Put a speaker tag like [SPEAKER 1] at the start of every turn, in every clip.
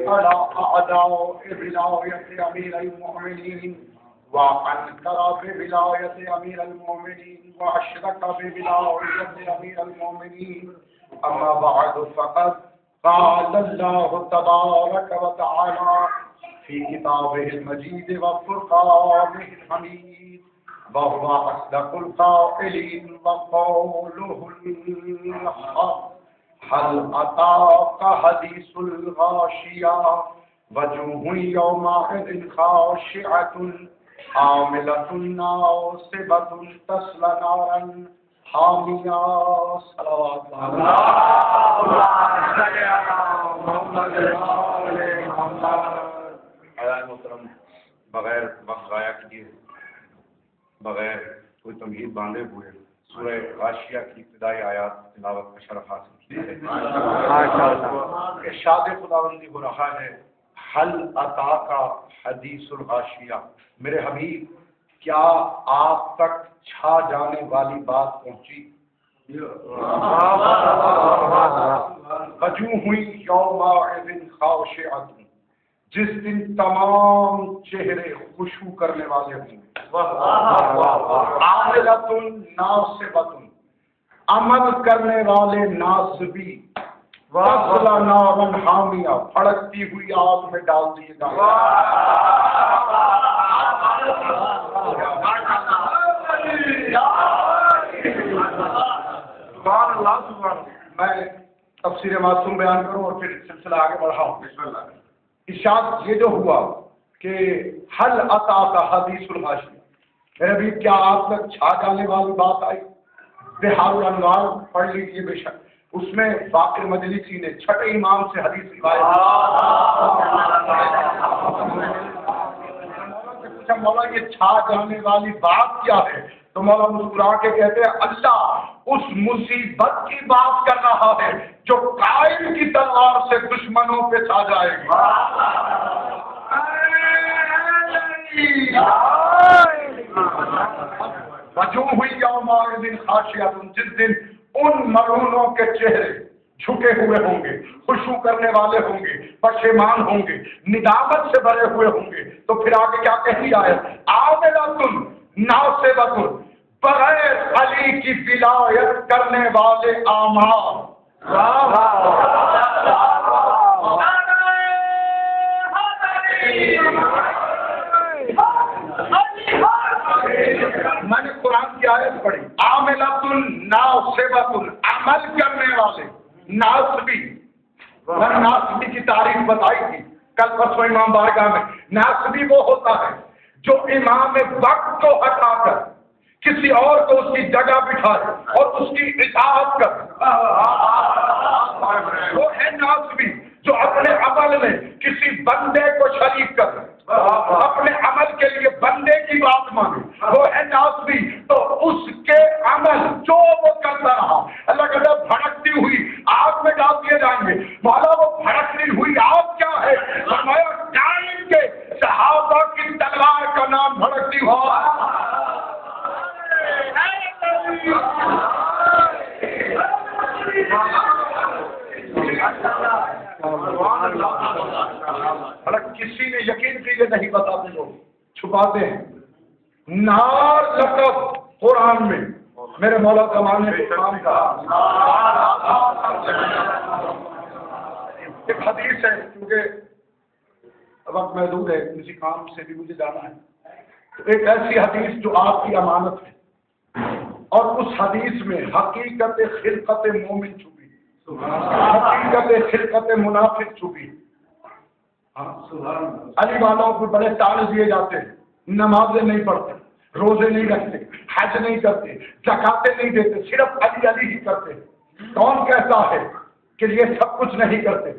[SPEAKER 1] على أعداء ولاية أمير المؤمنين وأنكر بولاية أمير المؤمنين وأشرك بولاية أمير المؤمنين. أما بعد فقد قال الله تبارك وتعالى في كتابه المجيد وفرقانه الحميد وهو أصدق القائلين وقوله الحق. هل أتاك حديث الغاشية وجوه يومئذ خاشعة عاملة ناصبة تصلى نارا حامية. صلوات اللہ محترم. بغیر وقت ضائع کیے بغیر کوئی تمہید باندھے ہوئے سورہ غاشیہ کی ابتدائی آیات تلاوت کا شرف حاصل کیا ہے. ارشاد خداوندی ہو رہا ہے حل اتاک حدیث الغاشیہ. میرے حبیب کیا آپ تک چھا جانے والی بات پہنچی؟ وجوہ یومئذ خاشعۃ. جس دن تمام چہرے خشوع کرنے والے ہوں گے. عاملۃ ناصبۃ. عمل کرنے والے ناصبی. تصلی نارا حامیہ. بھڑکتی ہوئی آگ میں ڈال دیے جائیں. میں تفسیر معصوم بیان کروں اور پھر سلسلہ آگے بڑھاؤں. ارشاد یہ جو ہوا کہ حل اتاک حدیث الغاشیہ. میرے بھی کیا آپ تک چھا جانے والی بات آئی؟ بہار الانوار پڑھ لیجیے بے شک. اس میں باقر مجلسی نے چھٹے امام سے حدیث روایت. مولا یہ چھا جانے والی بات کیا ہے؟ تو مولا مسکرا کے کہتے ہیں اللہ اس مصیبت کی بات کر رہا ہے جو قائم کی تلوار سے دشمنوں پہ چھا جائے گی. وجوہ ہوئی یومئذ خاشعۃ. جس دن ان ملعونوں کے چہرے جھکے ہوئے ہوں گے, خشوع کرنے والے ہوں گے, پشیمان ہوں گے, ندامت سے بھرے ہوئے ہوں گے. تو پھر آگے کیا کہی آئے؟ عاملۃ ناصبۃ. بغیر علی کی ولایت کرنے والے اعمال. میں نے قرآن کی آیت پڑھی عاملۃ ناصبۃ. عمل کرنے والے ناصبی. میں نے ناصبی کی تعریف بتائی تھی کل پرسوں امام بارگاہ میں. ناصبی وہ ہوتا ہے جو امام وقت کو ہٹا کر کسی اور کو اس کی جگہ بٹھائے اور اس کی اطاعت کرے. وہ ہے ناصبی جو اپنے عمل میں کسی بندے کو شریک کرے, اپنے عمل کے لیے بندے کی بات مانے. وہ ہے ناصبی. تو اس کے عمل جو وہ کرتا رہا اللہ کہتا ہے بھڑکتی ہوئی آگ میں ڈال دیے جائیں گے. مولا وہ بھڑکتی ہوئی آگ کیا ہے؟ فرمایا ٹائم کے صحابہ کی تلوار کا نام بھڑکتی ہوا. کسی نے یقین کے لیے نہیں بتاتے, لوگ چھپاتے ہیں. نار لقب قرآن میں میرے مولا زمانے کے کام کا ایک حدیث ہے. کیونکہ وقت محدود ہے, کسی کام سے بھی مجھے جانا ہے. تو ایک ایسی حدیث جو آپ کی امانت ہے اور اس حدیث میں حقیقت خلقت مومن چھپی, حقیقت خلقت منافق چھپی. علی والوں کو بڑے تانے دیے جاتے ہیں, نمازیں نہیں پڑھتے, روزے نہیں رکھتے, حج نہیں کرتے, زکاتیں نہیں دیتے, صرف علی علی ہی کرتے. کون کہتا ہے کہ یہ سب کچھ نہیں کرتے؟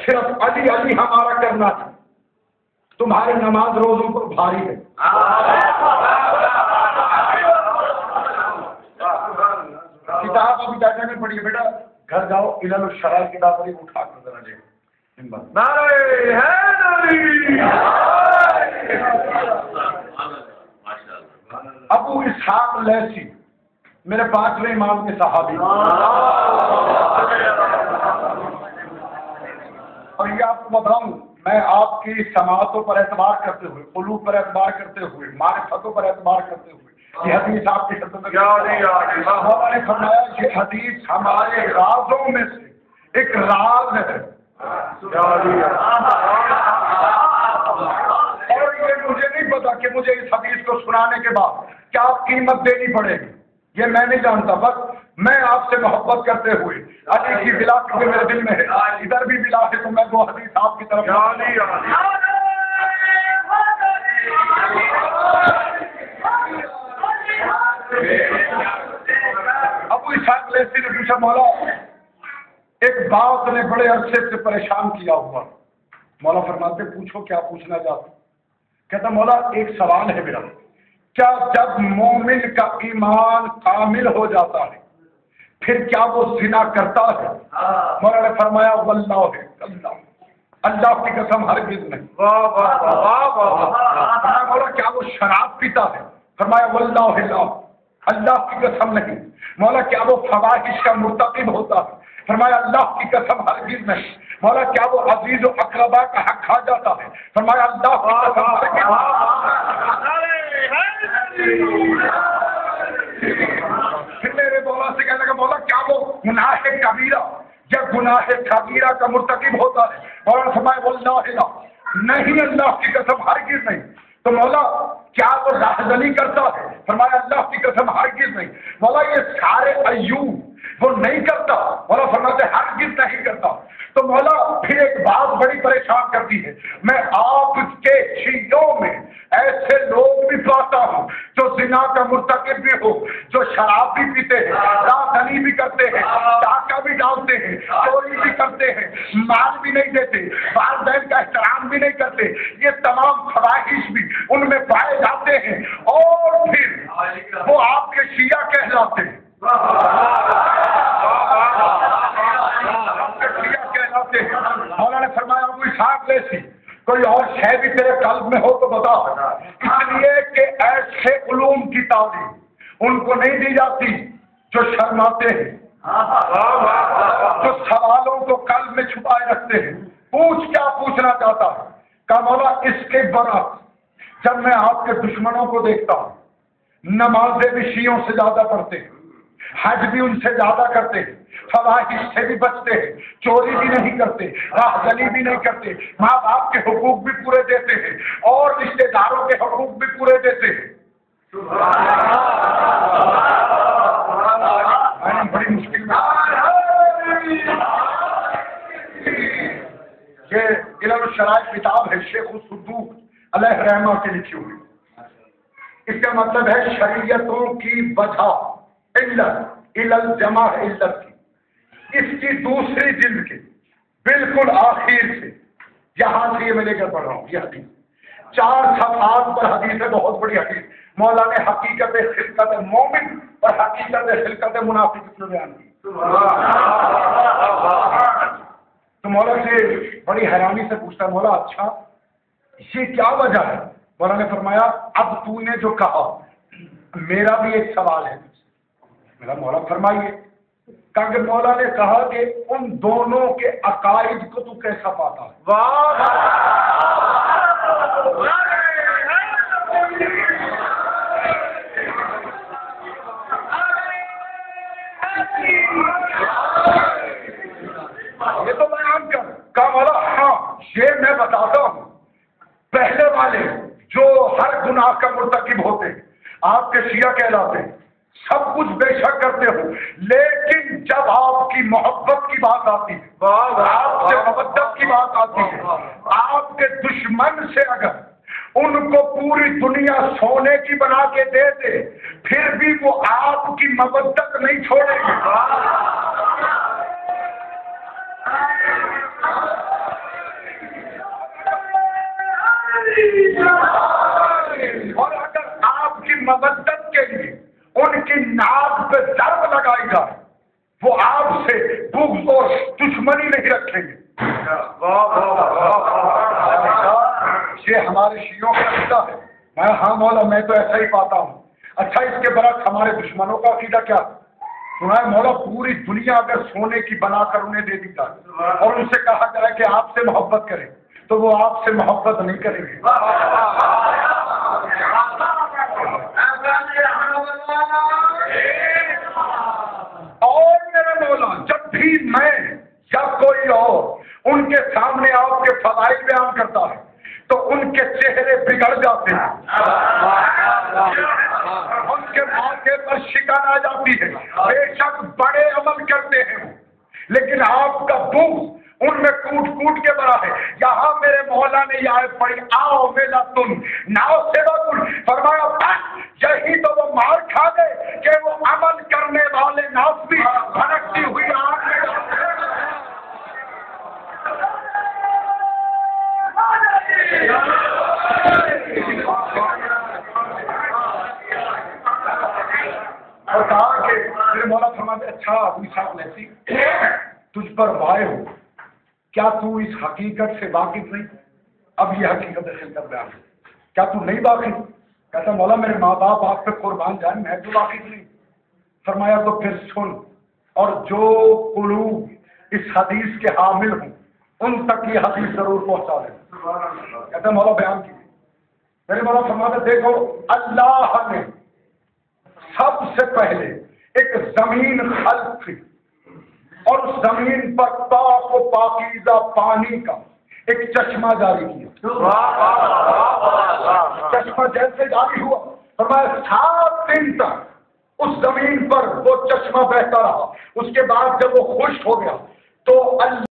[SPEAKER 1] صرف علی علی ہمارا کرنا ہے. تمہاری نماز روزوں پر بھاری ہے. کتاب ابھی ڈاٹا میں پڑھی ہے بیٹا, گھر جاؤ علل الشرائع کتاب پڑھی, اٹھا کر ذرا لے. ابو اسحاق لیثی میرے 5ویں امام کے صحابی, اور آئیے آپ کو بتاؤں، میں آپ کی سماعتوں پر اعتبار کرتے ہوئے، قلوب پر اعتبار کرتے ہوئے، معرفتوں پر اعتبار کرتے ہوئے یہ حدیث آپ کی خدمت میں مولا نے فرمایا یہ حدیث ہمارے رازوں میں سے ایک راز ہے، اور یہ مجھے نہیں پتا کہ مجھے اس حدیث کو سنانے کے بعد کیا قیمت دینی پڑے گی، یہ میں نہیں جانتا، بس میں آپ سے محبت کرتے ہوئے علی کی بلا کیونکہ میرے دل میں ہے، ادھر بھی بلا ہے تو میں وہ حدیث آپ کی طرف ابو اسحاق لیثی نے پوچھا مولا ایک بات نے بڑے عرصے سے پریشان کیا ہوا، مولا فرماتے پوچھو کیا پوچھنا چاہتے؟ کہتا مولا ایک سوال ہے میرا، کیا جب مومن کا ایمان کامل ہو جاتا ہے پھر کیا وہ زنا کرتا ہے؟ مولا نے فرمایا واللہ اللہ کی قسم ہرگز نہیں۔ مولا کیا وہ شراب پیتا ہے؟ فرمایا واللہ اللہ کی قسم نہیں۔ مولا کیا وہ فواحش کا مرتکب ہوتا ہے؟ فرمایا اللہ کی قسم ہرگز نہیں۔ مولا کیا وہ عزیز و اقربا کا حق کھا جاتا ہے؟ فرمایا اللہ کی قسم ہرگز۔ پھر میرے مولا سے کہنے لگا مولا کیا وہ گناہ کبیرہ یا گناہ کبیرہ کا مرتکب ہوتا ہے؟ مولا نے فرمایا واللہ نہیں اللہ کی قسم ہرگز نہیں۔ تو مولا کیا وہ راہزنی کرتا ہے؟ فرمایا اللہ کی قسم ہرگز نہیں۔ مولا یہ سارے ایوب وہ نہیں کرتا؟ مولا فرماتے ہرگز نہیں کرتا۔ تو مولا پھر ایک بات بڑی پریشان کرتی ہے، میں آپ کے شیعوں میں ایسے لوگ بھی پاتا ہوں جو زنا کا مرتکب بھی ہو، جو شراب بھی پیتے ہیں، راہزنی بھی کرتے ہیں، ڈاکہ بھی ڈالتے ہیں، چوری بھی کرتے ہیں، مال بھی نہیں دیتے، والدین کا احترام بھی نہیں کرتے، یہ تمام فواحش بھی ان میں پائے جاتے ہیں، اور پھر وہ آپ کے شیعہ کہلاتے ہیں۔ مولا نے فرمایا ابو اسحاق لیثی کوئی اور شے بھی تیرے قلب میں ہو تو بتا، اس لیے کہ ایسے علوم کی تعلیم ان کو نہیں دی جاتی جو شرماتے ہیں، جو سوالوں کو قلب میں چھپائے رکھتے ہیں۔ پوچھ کیا پوچھنا چاہتا ہے؟ کہا مولا اس کے برعکس جب میں آپ کے دشمنوں کو دیکھتا ہوں نمازیں بھی شیعوں سے زیادہ پڑھتے ہیں، حج بھی ان سے زیادہ کرتے ہیں، فواحش سے بھی بچتے ہیں، چوری بھی نہیں کرتے، راہزنی بھی نہیں کرتے، ماں باپ کے حقوق بھی پورے دیتے ہیں اور رشتے داروں کے حقوق بھی پورے دیتے ہیں۔ بڑی مشکل میں یہ علم الشرائع کتاب ہے شیخ الصدوق علیہ رحمہ کے لکھی ہوئی، اس کا مطلب ہے شریعتوں کی وجہ علت علل جمع علت کی۔ اس کی دوسری جلد کے بالکل آخر سے یہاں سے یہ میں لے کر پڑھ رہا ہوں، یہ حدیث 4 صفحات پر حدیث ہے، بہت بڑی حدیث۔ مولا نے حقیقت خلقت مومن اور حقیقت خلقت منافق میں بیان کی۔ تو مولا سے بڑی حیرانی سے پوچھتا مولا اچھا یہ کیا وجہ ہے؟ مولا نے فرمایا اب تو نے جو کہا میرا بھی ایک سوال ہے۔ میرا مولا فرمائیے۔ کہا کہ مولا نے کہا کہ ان دونوں کے عقائد کو تو کیسا پاتا ہے؟ یہ تو بیان کر۔ کہا مولا ہاں یہ میں بتاتا ہوں، پہلے والے جو ہر گناہ کا مرتکب ہوتے آپ کے شیعہ کہلاتے ہیں، سب کچھ بے شک کرتے ہو، لیکن جب آپ کی محبت کی بات آتی ہے، آپ سے محبت کی بات آتی ہے، آپ کے دشمن سے اگر ان کو پوری دنیا سونے کی بنا کے دے دے پھر بھی وہ آپ کی محبت نہیں چھوڑیں گے۔ اور اگر آپ کی مدد کے لیے ان کی ناک پہ ضرب لگائی جائے وہ آپ سے بغض اور دشمنی نہیں رکھیں گے۔ یہ ہمارے شیعوں کا عقیدہ ہے۔ میں ہاں مولا میں تو ایسا ہی پاتا ہوں۔ اچھا اس کے برعکس ہمارے دشمنوں کا عقیدہ کیا؟ سنا ہے مولا پوری دنیا اگر سونے کی بنا کر انہیں دے دی جائے اور ان سے کہا جائے کہ آپ سے محبت کریں تو وہ آپ سے محبت نہیں کریں گے. اور میرا مولا جب بھی میں یا کوئی اور ان کے سامنے آپ کے فضائل بیان کرتا ہے تو ان کے چہرے بگڑ جاتے ہیں, ان کے موقع پر شکن آ جاتی ہے. بے شک بڑے عمل کرتے ہیں لیکن آپ کا بغض ان میں کوٹ کوٹ کے بڑا ہے. یہاں میرے مولا نے یہ آیت پڑھی آؤ میلا تم ناؤ سیوا تم, فرمایا بس یہی تو وہ مار کھا گئے کہ وہ عمل کرنے والے ناس بھی بھڑکتی ہوئی آگ میں اور کہا کہ میرے مولا فرماتے اچھا ابو صاحب ایسی تجھ پر وائے ہو, کیا تو اس حقیقت سے واقف نہیں؟ اب یہ حقیقت خلقت بیان ہے, کیا تو نہیں واقف؟ کہتا مولا میرے ماں باپ آپ پہ قربان جائیں میں تو واقف نہیں. فرمایا تو پھر سن, اور جو قلوب اس حدیث کے حامل ہوں ان تک یہ حدیث ضرور پہنچا دیں. کہتا مولا بیان کی میرے مولا فرماتے دیکھو اللہ نے سب سے پہلے ایک زمین خلق کی اور اس زمین پر پاک و پاکیزہ پانی کا ایک چشمہ جاری کیا. چشمہ جیسے جاری ہوا فرمایا 7 دن تک اس زمین پر وہ چشمہ بہتا رہا. اس کے بعد جب وہ خشک ہو گیا تو اللہ